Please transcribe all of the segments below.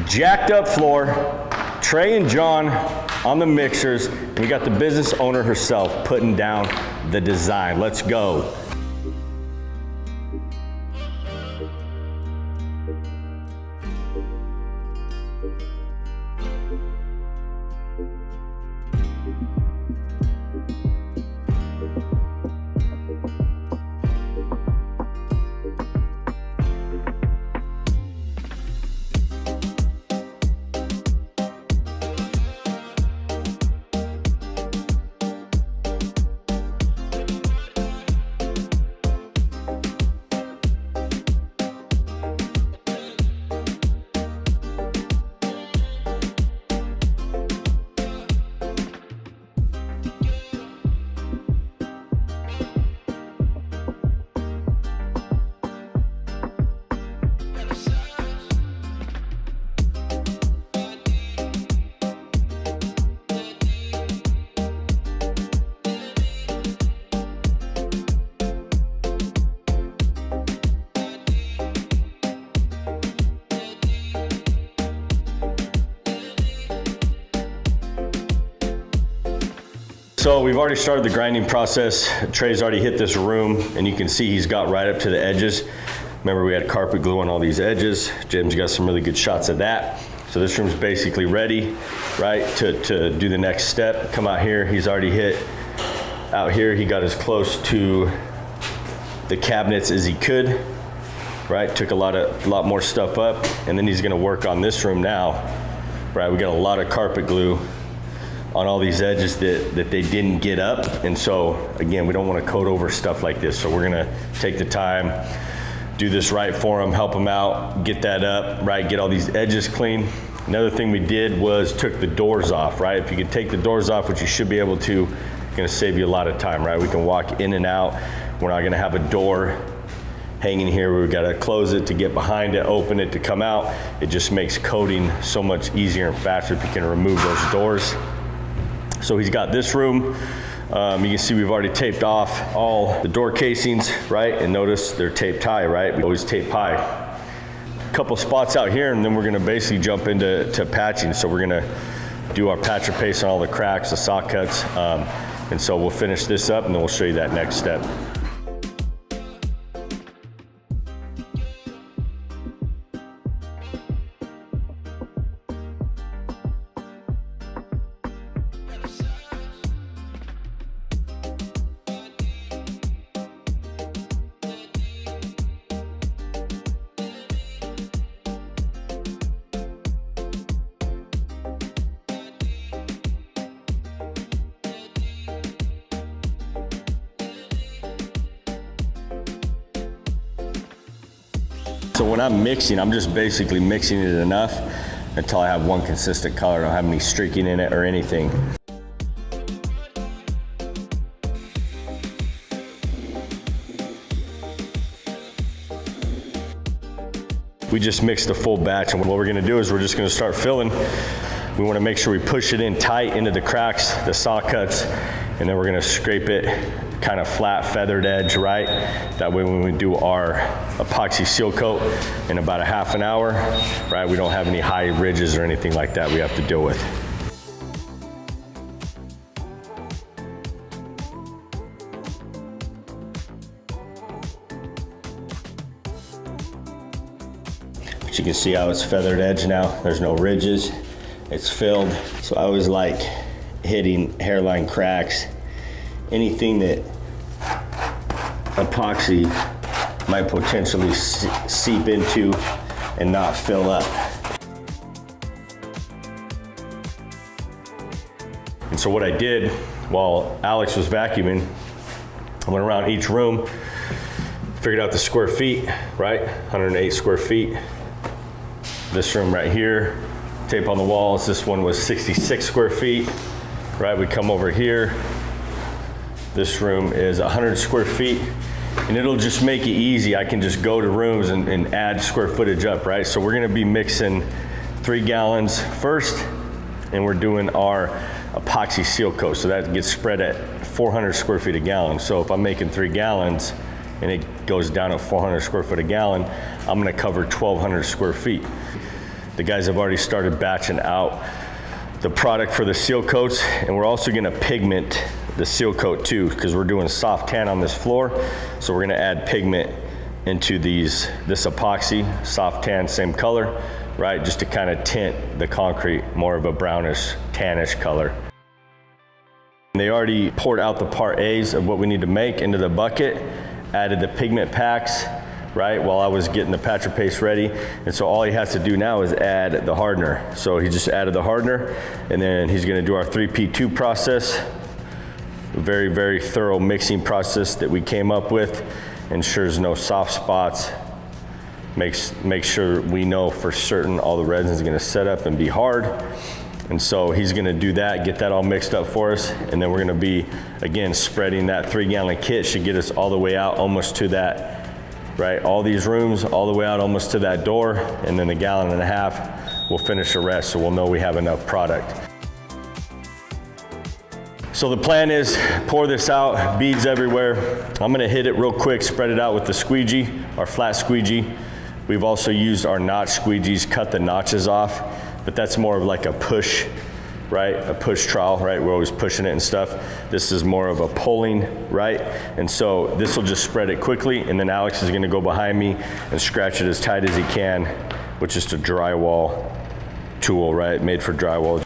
jacked up floor, Trey and John on the mixers, and we got the business owner herself putting down the design. Let's go. So we've already started the grinding process. Trey's already hit this room, and you can see he's got right up to the edges. Remember, we had carpet glue on all these edges. Jim's got some really good shots of that. So this room's basically ready, right, to do the next step. Come out here, he's already hit out here. He got as close to the cabinets as he could, right? Took a lot more stuff up, and then he's gonna work on this room now, right? We got a lot of carpet glue on all these edges that they didn't get up. And so again, we don't want to coat over stuff like this. So we're gonna take the time, do this right for them, help them out, get that up, right? Get all these edges clean. Another thing we did was took the doors off, right? If you can take the doors off, which you should be able to, it's gonna save you a lot of time, right? We can walk in and out. We're not gonna have a door hanging here where we gotta close it to get behind it, open it to come out. It just makes coating so much easier and faster if you can remove those doors. So he's got this room. You can see we've already taped off all the door casings, right? And notice they're taped high, right? We always tape high. A couple spots out here, and then we're gonna basically jump into patching. So we're gonna do our patch or paste on all the cracks, the saw cuts. And so we'll finish this up, and then we'll show you that next step. So when I'm mixing, I'm just basically mixing it enough until I have one consistent color. I don't have any streaking in it or anything. We just mixed a full batch, and what we're gonna do is we're just gonna start filling. We wanna make sure we push it in tight into the cracks, the saw cuts, and then we're gonna scrape it kind of flat, feathered edge, right? That way when we do our epoxy seal coat in about a half an hour, right, we don't have any high ridges or anything like that we have to deal with. But you can see how it's feathered edge now. There's no ridges, it's filled. So I always like hitting hairline cracks, anything that epoxy might potentially seep into and not fill up. And so what I did while Alex was vacuuming, I went around each room, figured out the square feet, right? 108 square feet. This room right here, tape on the walls. This one was 66 square feet, right? We come over here. This room is 100 square feet, and it'll just make it easy. I can just go to rooms and add square footage up, right? So we're gonna be mixing 3 gallons first, and we're doing our epoxy seal coat. So that gets spread at 400 square feet a gallon. So if I'm making 3 gallons and it goes down at 400 square foot a gallon, I'm gonna cover 1,200 square feet. The guys have already started batching out the product for the seal coats, and we're also gonna pigment the seal coat too, because we're doing soft tan on this floor. So we're gonna add pigment into this epoxy, soft tan, same color, right? Just to kind of tint the concrete more of a brownish, tannish color. They already poured out the part A's of what we need to make into the bucket, added the pigment packs, right, while I was getting the patch of paste ready. And so all he has to do now is add the hardener. So he just added the hardener, and then he's gonna do our 3P2 process. A very, very thorough mixing process that we came up with. Ensures no soft spots. Make sure we know for certain all the resin is gonna set up and be hard. And so he's gonna do that, get that all mixed up for us. And then we're gonna be, again, spreading that 3-gallon kit. Should get us all the way out almost to that, right? All these rooms, all the way out almost to that door. And then 1.5 gallons, we'll finish the rest, so we'll know we have enough product. So the plan is pour this out, beads everywhere. I'm gonna hit it real quick, spread it out with the squeegee, our flat squeegee. We've also used our notch squeegees, cut the notches off, but that's more of like a push, right? A push trowel, right? We're always pushing it and stuff. This is more of a pulling, right? And so this will just spread it quickly, and then Alex is gonna go behind me and scratch it as tight as he can with just a drywall tool, right? Made for drywall.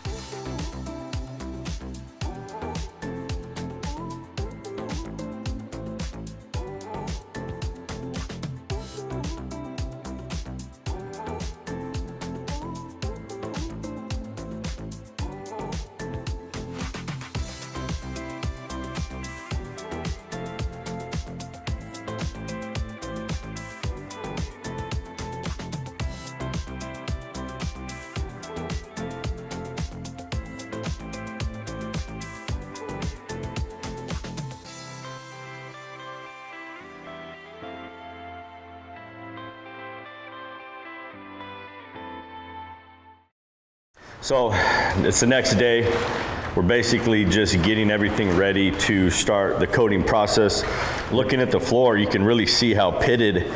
So it's the next day. We're basically just getting everything ready to start the coating process. Looking at the floor, you can really see how pitted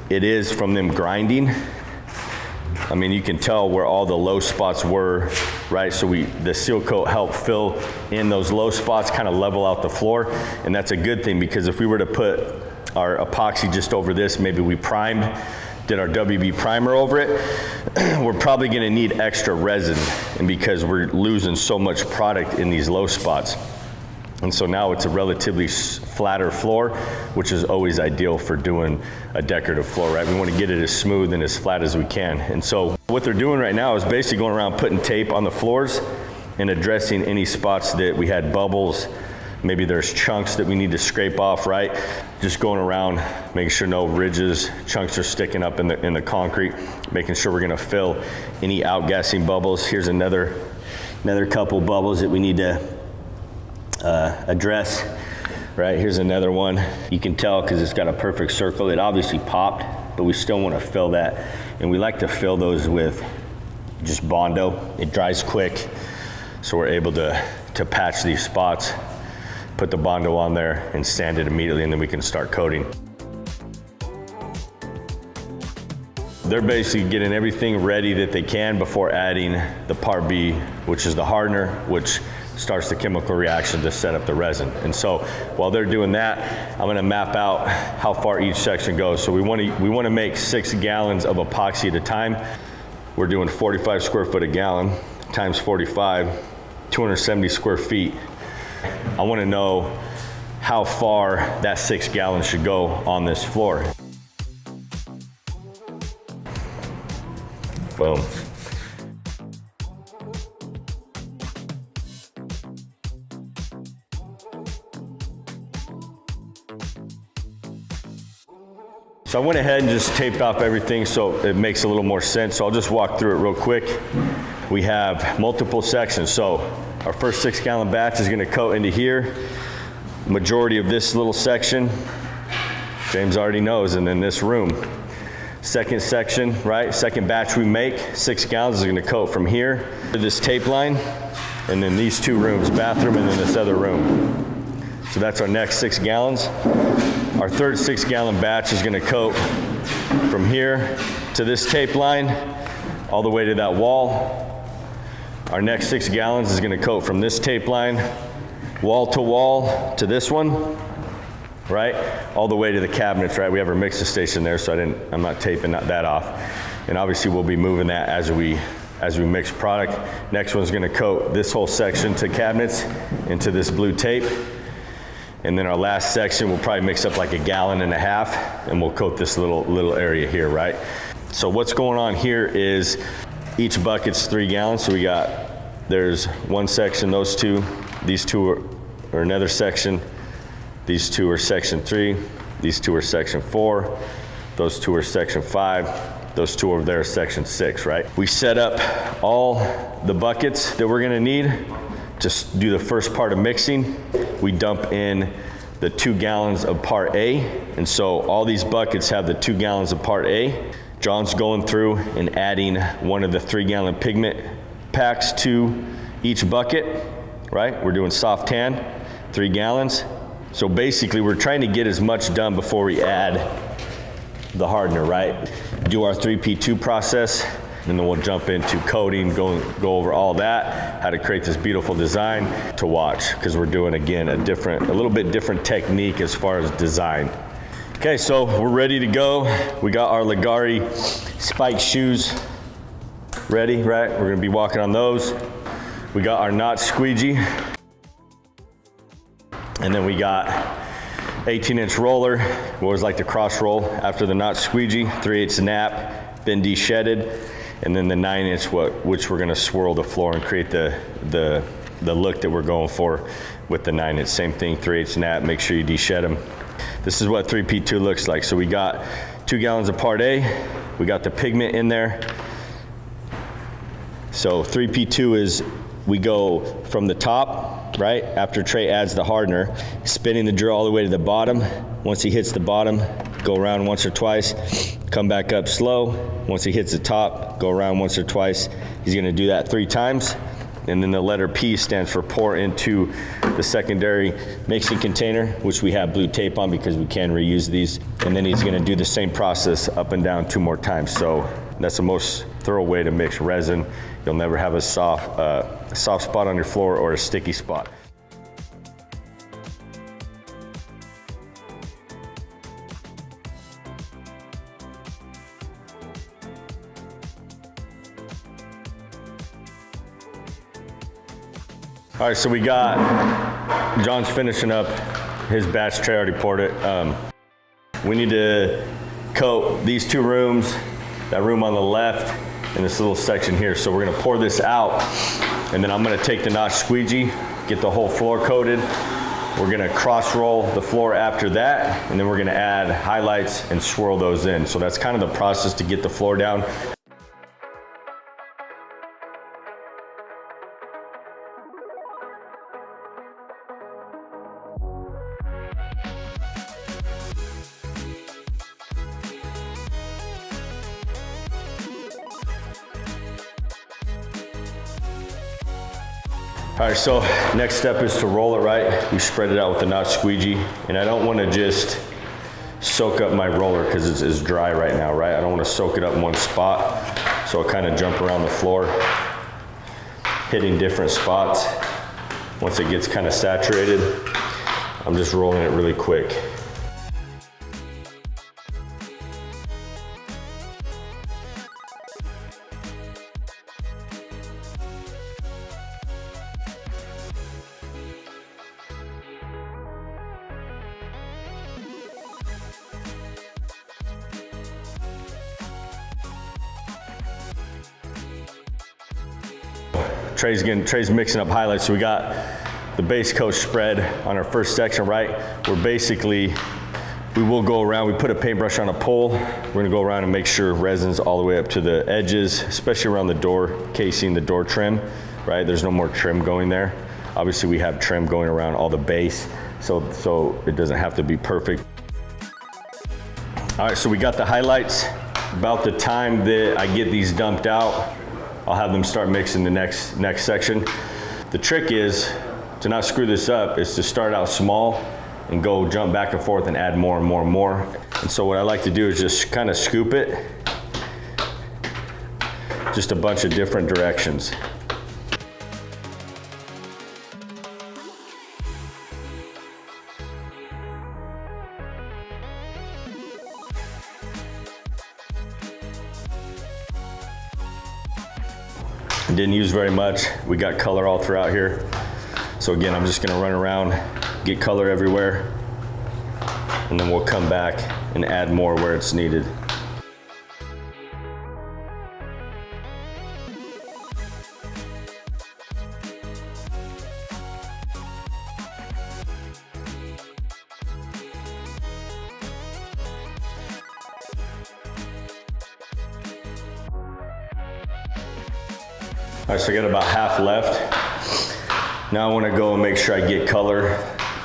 it is from them grinding. I mean, you can tell where all the low spots were, right? So the seal coat helped fill in those low spots, kind of level out the floor. And that's a good thing, because if we were to put our epoxy just over this, maybe we primed, did our WB primer over it, we're probably gonna need extra resin, and because we're losing so much product in these low spots. And so now it's a relatively flatter floor, which is always ideal for doing a decorative floor, right? We wanna get it as smooth and as flat as we can. And so what they're doing right now is basically going around putting tape on the floors and addressing any spots that we had bubbles. Maybe there's chunks that we need to scrape off, right? Just going around, making sure no ridges, chunks are sticking up in the concrete, making sure we're gonna fill any outgassing bubbles. Here's another couple bubbles that we need to address, right? Here's another one. You can tell because it's got a perfect circle. It obviously popped, but we still wanna fill that. And we like to fill those with just Bondo. It dries quick, so we're able to patch these spots, put the Bondo on there and sand it immediately, and then we can start coating. They're basically getting everything ready that they can before adding the part B, which is the hardener, which starts the chemical reaction to set up the resin. And so while they're doing that, I'm gonna map out how far each section goes. So we wanna make 6 gallons of epoxy at a time. We're doing 45 square foot a gallon times 45, 270 square feet. I want to know how far that 6 gallons should go on this floor. Boom. So I went ahead and just taped off everything so it makes a little more sense. So I'll just walk through it real quick. We have multiple sections. So our first 6 gallon batch is gonna coat into here. Majority of this little section, James already knows, and then this room. Second section, right? Second batch we make, 6 gallons is gonna coat from here to this tape line, and then these 2 rooms, bathroom and then this other room. So that's our next 6 gallons. Our third 6 gallon batch is gonna coat from here to this tape line, all the way to that wall. Our next 6 gallons is gonna coat from this tape line, wall to this one, right? All the way to the cabinets, right? We have our mixer station there, so I'm not taping that off. And obviously we'll be moving that as we mix product. Next one's gonna coat this whole section to cabinets into this blue tape. And then our last section, we'll probably mix up like 1.5 gallons, and we'll coat this little area here, right? So what's going on here is each bucket's 3 gallons. So there's one section, those two, these two are another section, these two are section 3, these two are section 4, those two are section 5, those two over there are section 6, right? We set up all the buckets that we're gonna need to do the first part of mixing. We dump in the 2 gallons of part A, and so all these buckets have the 2 gallons of part A. John's going through and adding one of the 3-gallon pigment packs to each bucket, right? We're doing soft tan, 3 gallons. So basically we're trying to get as much done before we add the hardener, right? Do our 3P2 process, and then we'll jump into coating, go over all that, how to create this beautiful design to watch, because we're doing, again, a little bit different technique as far as design. Okay, so we're ready to go. We got our Ligari spike shoes ready, right? We're gonna be walking on those. We got our notch squeegee. And then we got 18-inch roller. We always like to cross roll after the notch squeegee, 3/8 nap, been de-shedded. And then the 9-inch, which we're gonna swirl the floor and create the look that we're going for with the 9-inch. Same thing, 3/8 nap, make sure you de-shed them. This is what 3P2 looks like. So we got 2 gallons of part A, we got the pigment in there. So 3P2 is, we go from the top, right? After Trey adds the hardener, spinning the drill all the way to the bottom. Once he hits the bottom, go around once or twice, come back up slow. Once he hits the top, go around once or twice. He's gonna do that 3 times. And then the letter P stands for pour into the secondary mixing container, which we have blue tape on because we can reuse these. And then he's gonna do the same process up and down 2 more times. So that's the most thorough way to mix resin. You'll never have a soft spot on your floor or a sticky spot. All right, so we got, John's finishing up his batch. Trey already poured it. We need to coat these 2 rooms, that room on the left, and this little section here. So we're gonna pour this out, and then I'm gonna take the notch squeegee, get the whole floor coated. We're gonna cross roll the floor after that, and then we're gonna add highlights and swirl those in. So that's kind of the process to get the floor down. All right, so next step is to roll it, right? We spread it out with the notch squeegee, and I don't want to just soak up my roller because it's dry right now, right? I don't want to soak it up in one spot, so I kind of jump around the floor, hitting different spots. Once it gets kind of saturated, I'm just rolling it really quick. Trey's mixing up highlights. So we got the base coat spread on our first section, right? We will go around, we put a paintbrush on a pole. We're gonna go around and make sure resin's all the way up to the edges, especially around the door casing, the door trim, right? There's no more trim going there. Obviously we have trim going around all the base, so it doesn't have to be perfect. All right, so we got the highlights. About the time that I get these dumped out, I'll have them start mixing the next section. The trick is to not screw this up, is to start out small and go jump back and forth and add more and more and more. And so what I like to do is just kind of scoop it just a bunch of different directions. Didn't use very much. We got color all throughout here. So again, I'm just gonna run around, get color everywhere, and then we'll come back and add more where it's needed. All right, so I got about half left. Now I want to go and make sure I get color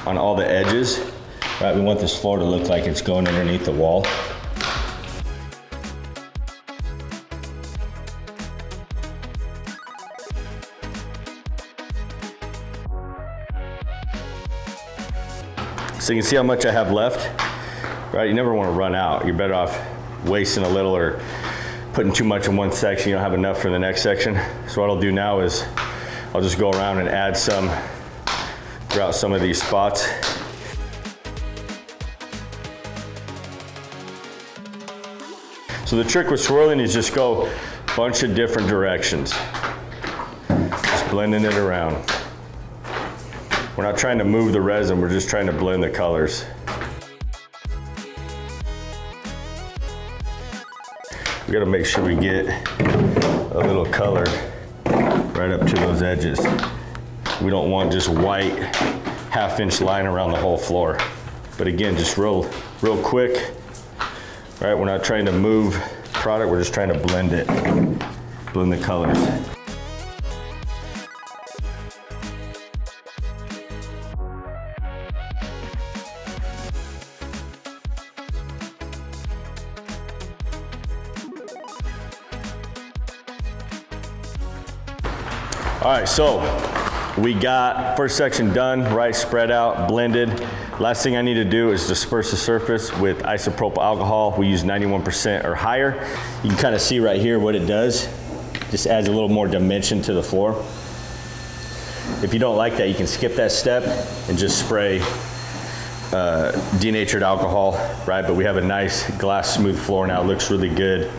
on all the edges. Right, we want this floor to look like it's going underneath the wall. So you can see how much I have left. Right, you never want to run out. You're better off wasting a little or putting too much in one section. You don't have enough for the next section. So what I'll do now is I'll just go around and add some throughout some of these spots. So the trick with swirling is just go a bunch of different directions. Just blending it around. We're not trying to move the resin, we're just trying to blend the colors. We gotta make sure we get a little color right up to those edges. We don't want just white half-inch line around the whole floor. But again, just real quick, right? We're not trying to move product, we're just trying to blend it, blend the colors. All right, so we got first section done, right, spread out, blended. Last thing I need to do is disperse the surface with isopropyl alcohol. We use 91% or higher. You can kind of see right here what it does. Just adds a little more dimension to the floor. If you don't like that, you can skip that step and just spray denatured alcohol, right? But we have a nice glass smooth floor now. It looks really good.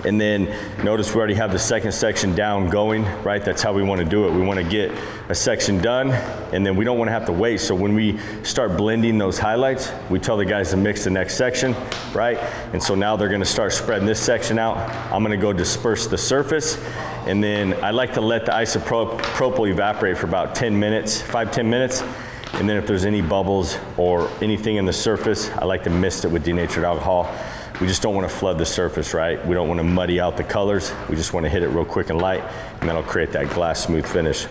And then notice we already have the second section down going, right? That's how we want to do it. We want to get a section done, and then we don't want to have to wait. So when we start blending those highlights, we tell the guys to mix the next section, right? And so now they're going to start spreading this section out. I'm going to go disperse the surface, and then I like to let the isopropyl evaporate for about 10 minutes, 5-10 minutes. And then if there's any bubbles or anything in the surface, I like to mist it with denatured alcohol. We just don't want to flood the surface, right? We don't want to muddy out the colors. We just want to hit it real quick and light, and that'll create that glass smooth finish.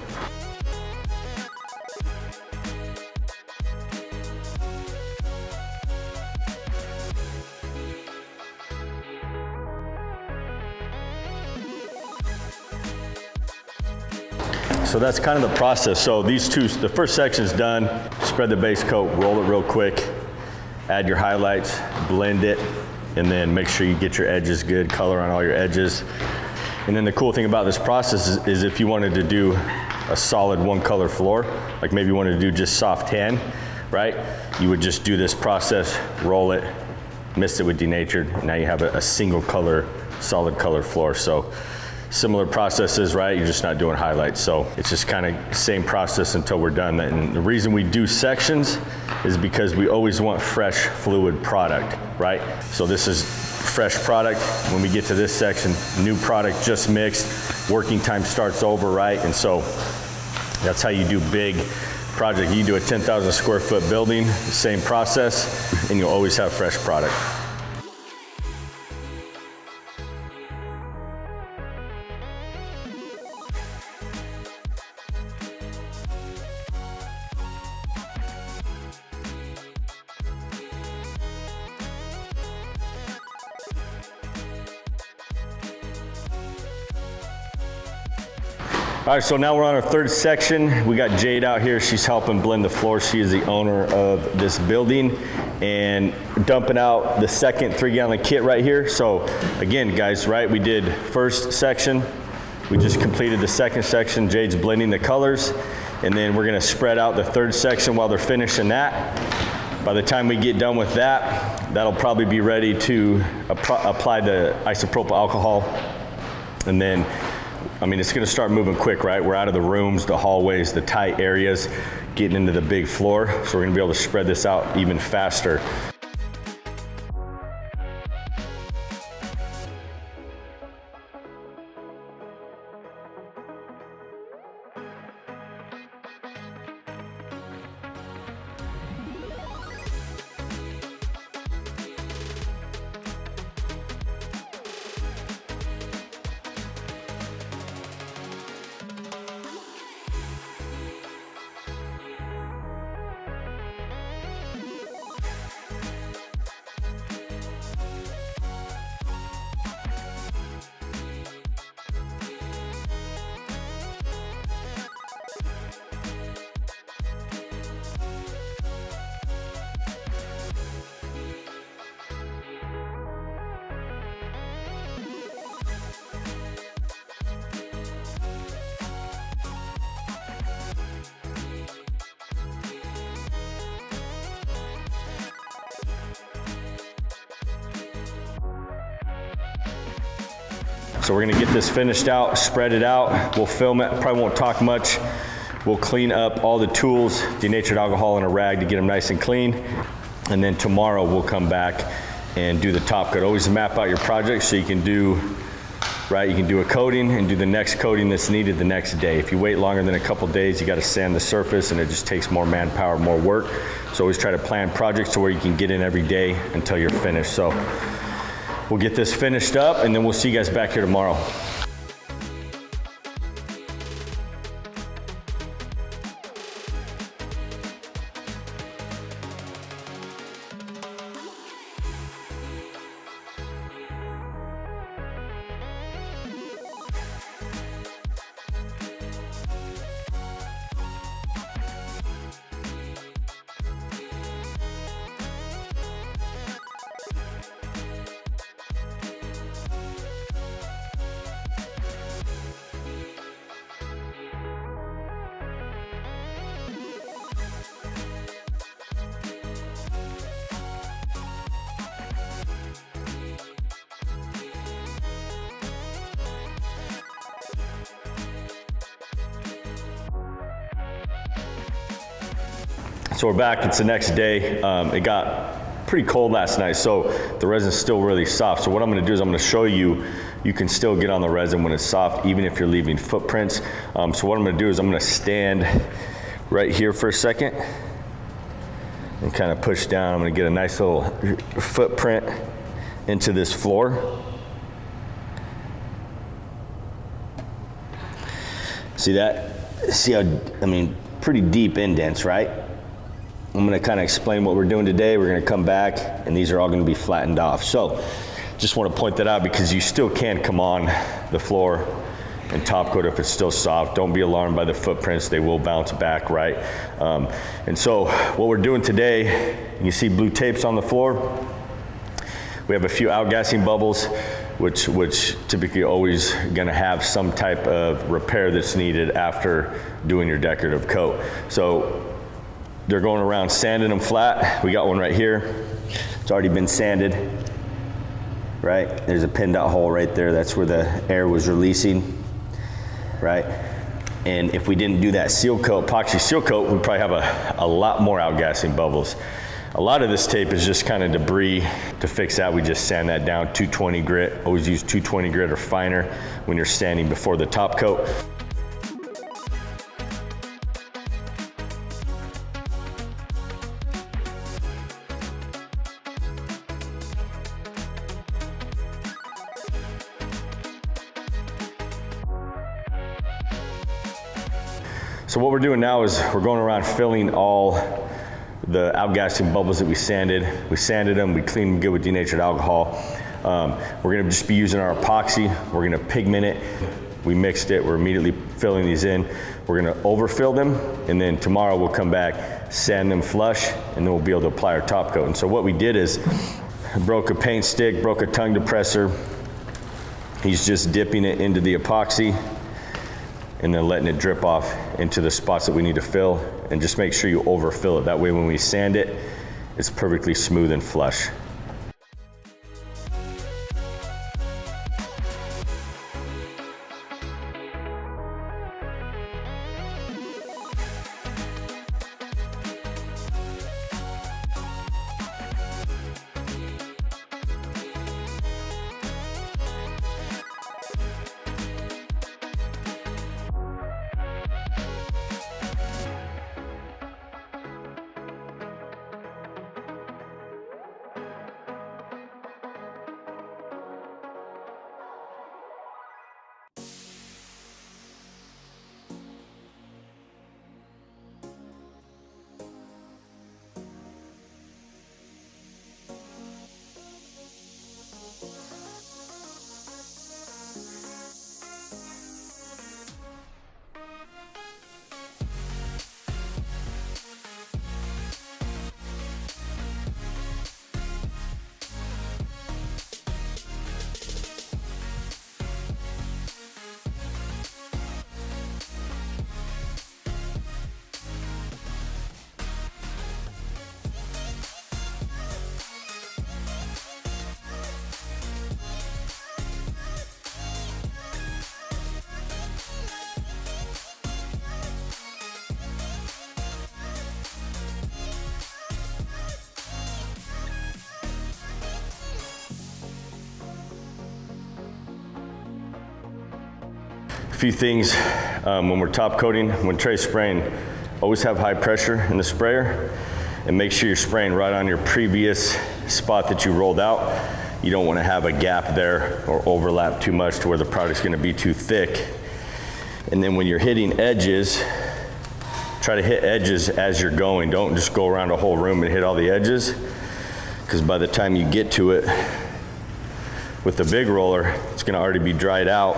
So that's kind of the process. So these two, the first section's done, spread the base coat, roll it real quick, add your highlights, blend it, and then make sure you get your edges good, color on all your edges. And then the cool thing about this process is if you wanted to do a solid one color floor, like maybe you wanted to do just soft tan, right? You would just do this process, roll it, mist it with denatured, and now you have a single color, solid color floor. So similar processes, right? You're just not doing highlights. So it's just kind of same process until we're done. And the reason we do sections is because we always want fresh fluid product, right? So this is fresh product. When we get to this section, new product just mixed, working time starts over, right? And so that's how you do big project. You do a 10,000 square foot building, same process, and you'll always have fresh product. All right, so now we're on our third section. We got Jade out here. She's helping blend the floor. She is the owner of this building and dumping out the second 3-gallon kit right here. So again, guys, right, we did first section. We just completed the second section. Jade's blending the colors, and then we're gonna spread out the third section while they're finishing that. By the time we get done with that, that'll probably be ready to apply the isopropyl alcohol. And then, I mean, it's gonna start moving quick, right? We're out of the rooms, the hallways, the tight areas, getting into the big floor. So we're gonna be able to spread this out even faster. So we're gonna get this finished out, spread it out. We'll film it, probably won't talk much. We'll clean up all the tools, denatured alcohol in a rag to get them nice and clean. And then tomorrow we'll come back and do the top coat. Always map out your project so you can do, right, you can do a coating and do the next coating that's needed the next day. If you wait longer than a couple days, you gotta sand the surface and it just takes more manpower, more work. So always try to plan projects to where you can get in every day until you're finished. So we'll get this finished up and then we'll see you guys back here tomorrow. So we're back, it's the next day. It got pretty cold last night, so the resin's still really soft. So what I'm gonna do is I'm gonna show you, you can still get on the resin when it's soft, even if you're leaving footprints. So what I'm gonna do is I'm gonna stand right here for a second and kind of push down. I'm gonna get a nice little footprint into this floor. See that? See how, I mean, pretty deep indents, right? I'm gonna kind of explain what we're doing today. We're gonna come back and these are all gonna be flattened off. So just wanna point that out because you still can come on the floor and top coat if it's still soft. Don't be alarmed by the footprints, they will bounce back, right? And so what we're doing today, you see blue tapes on the floor. We have a few outgassing bubbles, which typically always gonna have some type of repair that's needed after doing your decorative coat. So they're going around sanding them flat. We got one right here. It's already been sanded, right? There's a pin dot hole right there. That's where the air was releasing, right? And if we didn't do that seal coat, epoxy seal coat, we'd probably have a lot more outgassing bubbles. A lot of this tape is just kind of debris. To fix that, we just sand that down, 220 grit. Always use 220 grit or finer when you're sanding before the top coat. So what we're doing now is we're going around filling all the outgassing bubbles that we sanded. We sanded them, we cleaned them good with denatured alcohol. We're gonna just be using our epoxy. We're gonna pigment it. we mixed it, we're immediately filling these in. We're gonna overfill them, and then tomorrow we'll come back, sand them flush, and then we'll be able to apply our top coat. And so what we did is, broke a paint stick, broke a tongue depressor. He's just dipping it into the epoxy and then letting it drip off into the spots that we need to fill, and just make sure you overfill it. That way when we sand it, it's perfectly smooth and flush. Few things when we're top coating, when Trey's spraying, always have high pressure in the sprayer, and make sure you're spraying right on your previous spot that you rolled out. You don't want to have a gap there or overlap too much to where the product's going to be too thick. And then when you're hitting edges, try to hit edges as you're going. Don't just go around a whole room and hit all the edges, because by the time you get to it with the big roller, it's going to already be dried out,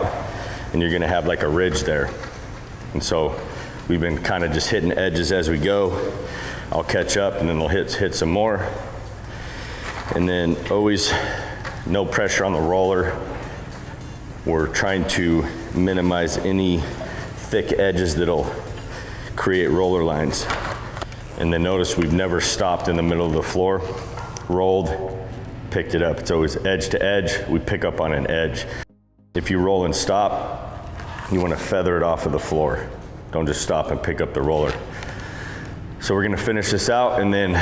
and you're gonna have like a ridge there. And so we've been kind of just hitting edges as we go. I'll catch up and then we'll hit some more. And then always no pressure on the roller. We're trying to minimize any thick edges that'll create roller lines. And then notice we've never stopped in the middle of the floor, rolled, picked it up. It's always edge to edge, we pick up on an edge. If you roll and stop, you want to feather it off of the floor. Don't just stop and pick up the roller. So we're going to finish this out, and then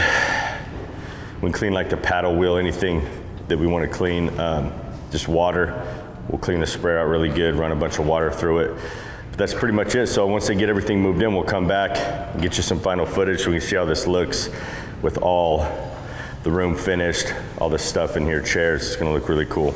we can clean like the paddle wheel, anything that we want to clean, just water. We'll clean the sprayer out really good, run a bunch of water through it. But that's pretty much it. So once they get everything moved in, we'll come back and get you some final footage so we can see how this looks with all the room finished, all this stuff in here, chairs. It's going to look really cool.